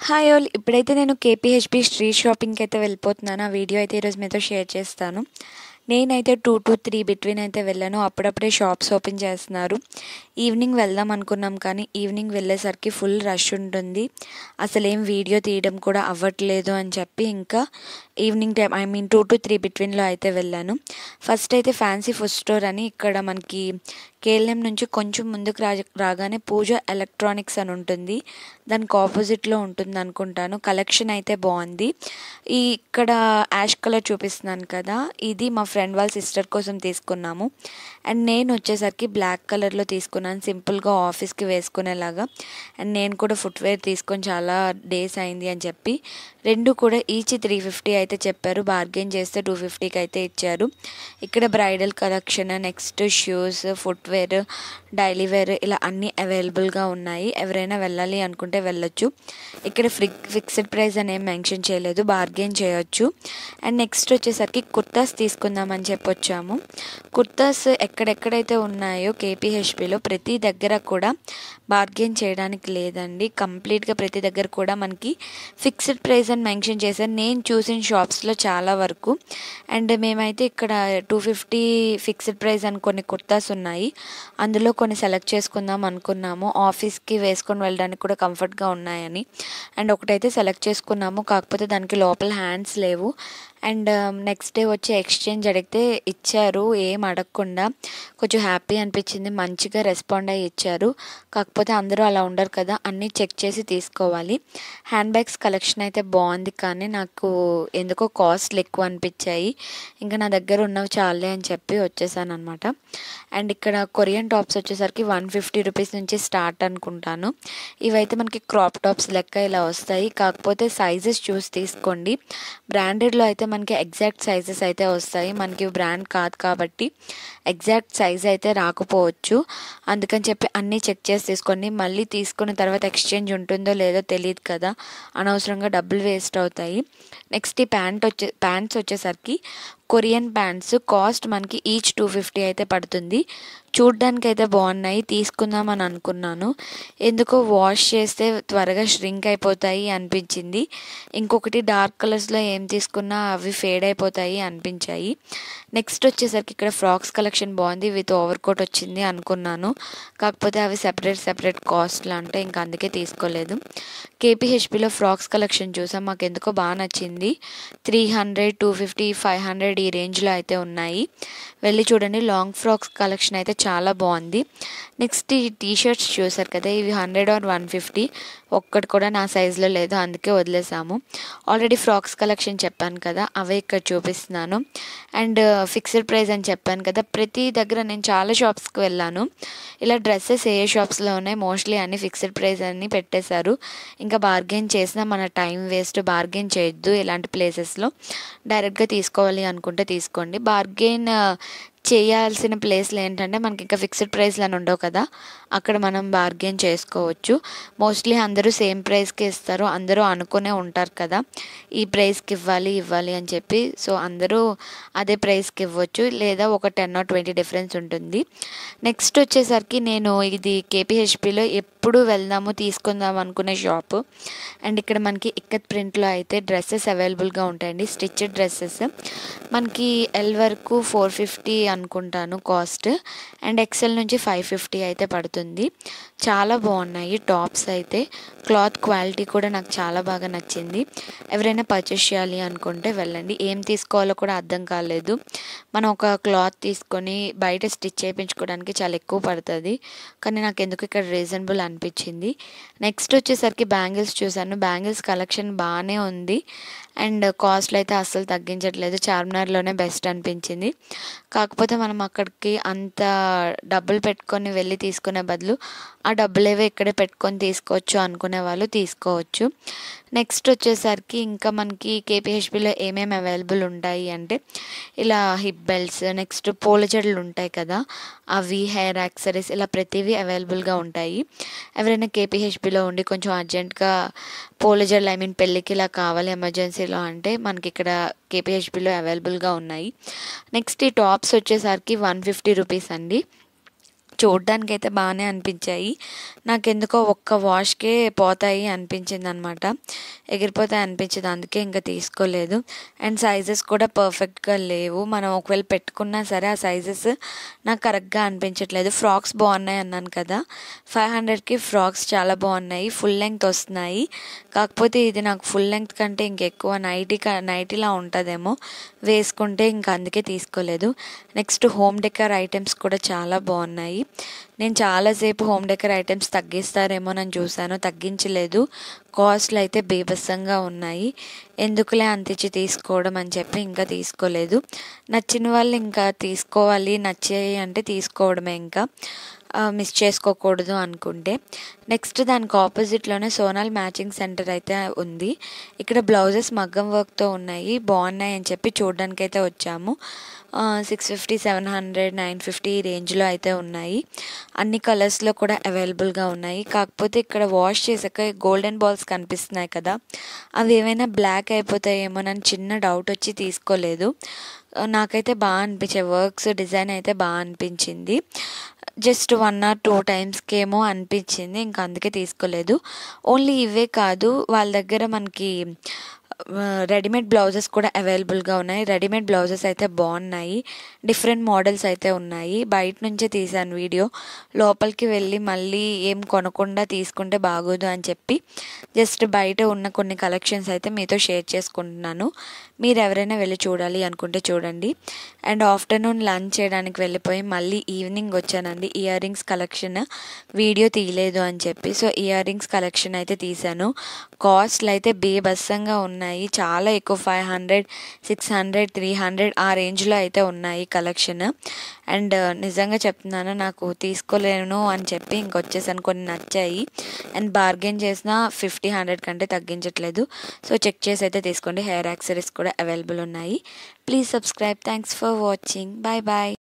Hi all. ఇప్పుడైతే నేను KPHB street షాపింగ్కి అయితే వెళ్ళిపోతున్నాను. ఆ వీడియో అయితే ఈరోజు మీతో షేర్ చేస్తాను. నేనైతే 2 to 3 బిట్వీన్ అయితే వెళ్ళాను. అప్పుడప్పుడే షాప్స్ ఓపెన్ చేస్తున్నారు. ఈవినింగ్ వెళ్దాం అనుకున్నాం, కానీ ఈవినింగ్ వెళ్ళేసరికి ఫుల్ రష్ ఉంటుంది. అసలు ఏం వీడియో తీయడం కూడా అవ్వట్లేదు అని చెప్పి ఇంకా ఈవినింగ్ టైం 2 to 3 బిట్వీన్లో అయితే వెళ్ళాను. ఫస్ట్ అయితే ఫ్యాన్సీ ఫుడ్ స్టోర్ అని ఇక్కడ మనకి కేఎల్ఎం నుంచి కొంచెం ముందుకు రాగానే పూజ ఎలక్ట్రానిక్స్ అని ఉంటుంది. దానికి ఆపోజిట్లో ఉంటుంది అనుకుంటాను. కలెక్షన్ అయితే బాగుంది. ఇక్కడ యాష్ కలర్ చూపిస్తున్నాను కదా, ఇది మా ఫ్రెండ్ వాళ్ళ సిస్టర్ కోసం తీసుకున్నాము. అండ్ నేను వచ్చేసరికి బ్లాక్ కలర్లో తీసుకున్నాను, సింపుల్గా ఆఫీస్కి వేసుకునేలాగా. అండ్ నేను కూడా ఫుట్వేర్ తీసుకొని చాలా డేస్ అయింది అని చెప్పి రెండు కూడా ఈచ్ 350 అయితే చెప్పారు. బార్గెన్ చేస్తే 250కి అయితే ఇచ్చారు. ఇక్కడ bridal collection, next shoes, footwear, daily wear ఇలా అన్నీ అవైలబుల్గా ఉన్నాయి. ఎవరైనా వెళ్ళాలి అనుకుంటే వెళ్ళొచ్చు. ఇక్కడ ఫిక్స్డ్ ప్రైస్ అని ఏం మెన్షన్ చేయలేదు, బార్గెన్ చేయొచ్చు. అండ్ నెక్స్ట్ వచ్చేసరికి కుర్తాస్ తీసుకుందామని చెప్పి వచ్చాము. కుర్తాస్ ఎక్కడెక్కడైతే ఉన్నాయో కేపీహెచ్బిలో ప్రతి దగ్గర కూడా బార్గెన్ చేయడానికి లేదండి. కంప్లీట్గా ప్రతి దగ్గర కూడా మనకి ఫిక్స్డ్ ప్రైస్ అని మెన్షన్ చేశారు, నేను చూసిన షాప్స్లో చాలా వరకు. అండ్ మేమైతే ఇక్కడ 250 ఫిక్స్డ్ ప్రైస్ అని కొన్ని కుర్తాస్ ఉన్నాయి, అందులో కొన్ని సెలెక్ట్ చేసుకుందాం అనుకున్నాము. ఆఫీస్కి వేసుకొని వెళ్ళడానికి కూడా కంఫర్ట్గా ఉన్నాయని. అండ్ ఒకటైతే సెలెక్ట్ చేసుకున్నాము, కాకపోతే దానికి లోపల హ్యాండ్స్ లేవు. అండ్ నెక్స్ట్ డే వచ్చి ఎక్స్చేంజ్ అడిగితే ఇచ్చారు, ఏం అడగకుండా. కొంచెం హ్యాపీ అనిపించింది, మంచిగా రెస్పాండ్ అయ్యి ఇచ్చారు. కాకపోతే అందరూ అలా ఉండరు కదా, అన్నీ చెక్ చేసి తీసుకోవాలి. హ్యాండ్ బ్యాగ్స్ కలెక్షన్ అయితే బాగుంది, కానీ నాకు ఎందుకో కాస్ట్లు ఎక్కువ అనిపించాయి. ఇంకా నా దగ్గర ఉన్నవి చాలే అని చెప్పి వచ్చేసాను అనమాట. అండ్ ఇక్కడ కొరియన్ టాప్స్ వచ్చేసరికి 150 రూపీస్ నుంచి స్టార్ట్ అనుకుంటాను. ఇవైతే మనకి క్రాప్ టాప్స్ లెక్క ఇలా వస్తాయి, కాకపోతే సైజెస్ చూసి తీసుకోండి. బ్రాండెడ్లో అయితే మనకి ఎగ్జాక్ట్ సైజెస్ అయితే వస్తాయి, మనకి బ్రాండ్ కాదు కాబట్టి ఎగ్జాక్ట్ సైజ్ అయితే రాకపోవచ్చు. అందుకని చెప్పి అన్నీ చెక్ చేసి తీసుకోండి. మళ్ళీ తీసుకున్న తర్వాత ఎక్స్చేంజ్ ఉంటుందో లేదో తెలియదు కదా, అనవసరంగా డబ్బులు వేస్ట్ అవుతాయి. నెక్స్ట్ ఈ ప్యాంట్స్ వచ్చేసరికి కొరియన్ ప్యాంట్స్ కాస్ట్ మనకి ఈచ్ 250 అయితే పడుతుంది. చూడ్డానికి అయితే బాగున్నాయి, తీసుకుందామని అనుకున్నాను. ఎందుకో వాష్ చేస్తే త్వరగా ష్రింక్ అయిపోతాయి అనిపించింది. ఇంకొకటి డార్క్ కలర్స్లో ఏం తీసుకున్నా అవి ఫేడ్ అయిపోతాయి అనిపించాయి. నెక్స్ట్ వచ్చేసరికి ఇక్కడ ఫ్రాక్స్ కలెక్షన్ బాగుంది, విత్ ఓవర్ కోట్ వచ్చింది అనుకున్నాను. కాకపోతే అవి సెపరేట్ కాస్ట్లు అంటే ఇంకా అందుకే తీసుకోలేదు. కేపీహెచ్బిలో ఫ్రాక్స్ కలెక్షన్ చూసాం, మాకు ఎందుకో బాగా నచ్చింది. 300, 250, 500 ఈ రేంజ్లో అయితే ఉన్నాయి, వెళ్ళి చూడండి. లాంగ్ ఫ్రాక్స్ కలెక్షన్ అయితే చాలా బాగుంది. నెక్స్ట్ ఈ టీషర్ట్స్ చూసారు కదా, ఇవి 100 or 150, ఒక్కటి కూడా నా సైజులో లేదు, అందుకే వదిలేసాము. ఆల్రెడీ ఫ్రాక్స్ కలెక్షన్ చెప్పాను కదా, అవే ఇక్కడ చూపిస్తున్నాను. అండ్ ఫిక్స్డ్ ప్రైస్ అని చెప్పాను కదా, ప్రతి దగ్గర నేను చాలా షాప్స్కి వెళ్ళాను. ఇలా డ్రెస్సెస్ ఏ షాప్స్లో ఉన్నాయి మోస్ట్లీ అన్ని ఫిక్స్డ్ ప్రైస్ అని పెట్టేశారు. ఇంకా బార్గెన్ చేసినా మన టైం వేస్ట్, బార్గెన్ చేయొద్దు ఇలాంటి ప్లేసెస్లో. డైరెక్ట్గా తీసుకోవాలి అనుకుంటే తీసుకోండి. బార్గెన్ చేయాల్సిన ప్లేస్లు ఏంటంటే మనకి ఇంకా ఫిక్స్డ్ ప్రైస్లు అని ఉండవు కదా, అక్కడ మనం బార్గెన్ చేసుకోవచ్చు. మోస్ట్లీ అందరూ సేమ్ ప్రైస్కి ఇస్తారు, అందరూ అనుకునే ఉంటారు కదా ఈ ప్రైస్కి ఇవ్వాలి అని చెప్పి. సో అందరూ అదే ప్రైస్కి ఇవ్వచ్చు, లేదా ఒక 10 or 20 డిఫరెన్స్ ఉంటుంది. నెక్స్ట్ వచ్చేసరికి నేను ఇది కేపీహెచ్బిలో ఎప్పుడు వెళ్దాము తీసుకుందాం అనుకునే షాపు. అండ్ ఇక్కడ మనకి ఇక్కత్ ప్రింట్లో అయితే డ్రెస్సెస్ అవైలబుల్గా ఉంటాయండి, స్టిచ్డ్ డ్రెస్సెస్. మనకి ఎల్ వరకు 450 అనుకుంటాను కాస్ట్, అండ్ ఎక్సెల్ నుంచి 550 అయితే పడుతుంది. చాలా బాగున్నాయి టాప్స్ అయితే, క్లాత్ క్వాలిటీ కూడా నాకు చాలా బాగా నచ్చింది. ఎవరైనా పర్చేస్ చేయాలి అనుకుంటే వెళ్ళండి. ఏం తీసుకోవాలో కూడా అర్థం కాలేదు. మనం ఒక క్లాత్ తీసుకొని బయట స్టిచ్ చేయించుకోవడానికి చాలా ఎక్కువ పడుతుంది, కానీ నాకు ఎందుకు ఇక్కడ రీజనబుల్ అనిపించింది. నెక్స్ట్ వచ్చేసరికి బ్యాంగిల్స్ చూసాను, బ్యాంగిల్స్ కలెక్షన్ బాగానే ఉంది. అండ్ కాస్ట్లు అయితే అస్సలు తగ్గించట్లేదు, చార్మినార్లోనే బెస్ట్ అనిపించింది. కాకపోతే మనం అక్కడికి అంత డబ్బులు పెట్టుకొని వెళ్ళి తీసుకునే బదులు ఆ డబ్బులేవో ఇక్కడే పెట్టుకొని తీసుకోవచ్చు అనుకునే వాళ్ళు తీసుకోవచ్చు. నెక్స్ట్ వచ్చేసరికి ఇంకా మనకి కేపీహెచ్బిలో ఏమేమి అవైలబుల్ ఉంటాయి అంటే ఇలా హిప్ బెల్ట్స్, నెక్స్ట్ పూల జడలు ఉంటాయి కదా అవి, హెయిర్ యాక్సరీస్, ఇలా ప్రతిదీ అవైలబుల్గా ఉంటాయి. ఎవరైనా కేపీహెచ్బిలో ఉండి కొంచెం అర్జెంట్గా పూల జడలు పెళ్ళికి ఇలా కావాలి ఎమర్జెన్సీలో అంటే మనకి ఇక్కడ కేపీహెచ్బిలో అవైలబుల్గా ఉన్నాయి. నెక్స్ట్ ఈ టాప్స్ వచ్చేసరికి 150 రూపీస్ అండి. చూడ్డానికైతే బాగానే అనిపించాయి. నాకెందుకో ఒక్క వాష్కే పోతాయి అనిపించింది అనమాట, ఎగిరిపోతాయి అనిపించింది. అందుకే ఇంకా తీసుకోలేదు. అండ్ సైజెస్ కూడా పర్ఫెక్ట్గా లేవు. మనం ఒకవేళ పెట్టుకున్నా సరే ఆ సైజెస్ నాకు కరెక్ట్గా అనిపించట్లేదు. ఫ్రాక్స్ బాగున్నాయి అన్నాను కదా, 500కి ఫ్రాక్స్ చాలా బాగున్నాయి, ఫుల్ లెంగ్త్ వస్తున్నాయి. కాకపోతే ఇది నాకు ఫుల్ లెంగ్త్ కంటే ఇంకెక్కువ నైటీలా ఉంటుందేమో వేసుకుంటే, ఇంకా అందుకే తీసుకోలేదు. నెక్స్ట్ హోమ్ డెకర్ ఐటమ్స్ కూడా చాలా బాగున్నాయి. నేను చాలాసేపు హోమ్ డెకర్ ఐటమ్స్ తగ్గిస్తారేమోనని చూశాను, తగ్గించలేదు. కాస్ట్లు అయితే బీభత్సంగా ఉన్నాయి. ఎందుకులే అంతిచ్చి తీసుకోవడం అని చెప్పి ఇంకా తీసుకోలేదు. నచ్చిన వాళ్ళు ఇంకా తీసుకోవాలి, నచ్చాయి అంటే తీసుకోవడమే, ఇంకా మిస్ చేసుకోకూడదు అనుకుంటే. నెక్స్ట్ దానికి ఆపోజిట్లోనే సోనాల్ మ్యాచింగ్ సెంటర్ అయితే ఉంది. ఇక్కడ బ్లౌజెస్ మగ్గం వర్క్తో ఉన్నాయి, బాగున్నాయి అని చెప్పి చూడడానికి అయితే వచ్చాము. 650, 700, 950 రేంజ్లో అయితే ఉన్నాయి. అన్ని కలర్స్లో కూడా అవైలబుల్గా ఉన్నాయి. కాకపోతే ఇక్కడ వాష్ చేసాక గోల్డెన్ బాల్స్ కనిపిస్తున్నాయి కదా, అవి ఏమైనా బ్లాక్ అయిపోతాయేమోనని చిన్న డౌట్ వచ్చి తీసుకోలేదు. నాకైతే బాగా అనిపించాయి, వర్క్స్ డిజైన్ అయితే బాగా అనిపించింది. జస్ట్ 1 or 2 టైమ్స్కేమో అనిపించింది, ఇంకా అందుకే తీసుకోలేదు. ఓన్లీ ఇవే కాదు, వాళ్ళ దగ్గర మనకి రెడీమేడ్ బ్లౌజెస్ కూడా అవైలబుల్గా ఉన్నాయి. రెడీమేడ్ బ్లౌజెస్ అయితే బాగున్నాయి, డిఫరెంట్ మోడల్స్ అయితే ఉన్నాయి. బయట నుంచే తీసాను వీడియో, లోపలికి వెళ్ళి మళ్ళీ ఏం కొనకుండా తీసుకుంటే బాగోదు అని చెప్పి జస్ట్ బయట ఉన్న కొన్ని కలెక్షన్స్ అయితే మీతో షేర్ చేసుకుంటున్నాను. మీరు ఎవరైనా వెళ్ళి చూడాలి అనుకుంటే చూడండి. అండ్ ఆఫ్టర్నూన్ లంచ్ చేయడానికి వెళ్ళిపోయి మళ్ళీ ఈవినింగ్ వచ్చానండి. ఇయర్ రింగ్స్ కలెక్షన్ వీడియో తీయలేదు అని చెప్పి, సో ఇయర్ రింగ్స్ కలెక్షన్ అయితే తీసాను. కాస్ట్లు అయితే బేబస్సంగా ఉన్నాయి, చాలా ఎక్కువ. 500, 600, 300 ఆ రేంజ్లో అయితే ఉన్నాయి కలెక్షన్. అండ్ నిజంగా చెప్తున్నాను, నాకు తీసుకోలేను అని చెప్పి ఇంకొచ్చేసాను. కొన్ని నచ్చాయి అండ్ బార్గెన్ చేసిన 50, 100 కంటే తగ్గించట్లేదు. సో చెక్ చేసి అయితే తీసుకోండి. హెయిర్ యాక్సెసరీస్ కూడా అవైలబుల్ ఉన్నాయి. Please subscribe. Thanks for watching. Bye bye.